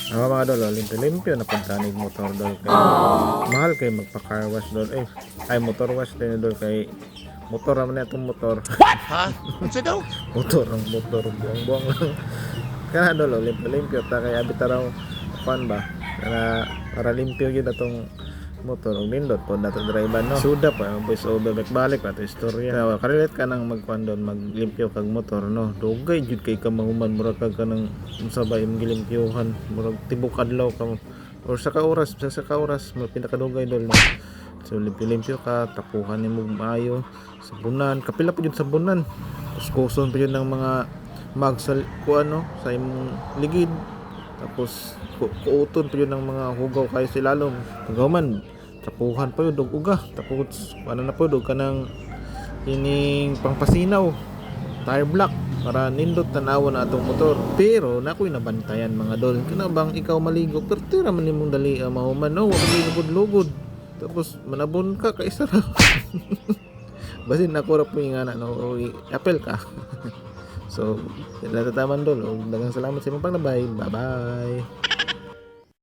Mga dol, limpyo-limpyo na pagkanig motor dol kay mahal kay magpa-car wash dol. Ay motor wash din dol kay motor naman itong motor. Ha? Unsa daw? motor buang-buang lang. Kana dol, limpyo-limpyo ta kay abit raw kuan ba? Para limpyo gyud atong motor og nindot pod nato driver no. Suda pa voice over balik pa to istorya. Karelate ka nang magkuan don maglimpyo kag motor no. Dugay jud kay ka mahuman murag kag kanang sabay imong gilimpyohan murag tibok adlaw ka or sa kauras mo pinakadugay dol no. So limpyo ka tapuhan nimo maayo sabunan kapila pa jud sabunan. Kuskuson pa jud ng mga magsal kuan no sa imong ligid. Tapos kuuton pa yun ng mga hugaw kayo sa ilalom. Pagkaman, tapuhan pa yun, uga. Tapos, ano na po, ka ng ining pangpasinaw. Tire block, para nindot tanawa na atong motor. Pero, na ako'y nabantayan mga dol. Kina bang ikaw maligo? Pero tira man nimong dali mahuman. No, wag lugod-lugod. Tapos, manabon ka, kaisa ra. Basin, nakurap mo yung anak, no, apel ka. So, natataman dol. Dagang salamat sa imong paglabay. Bye-bye.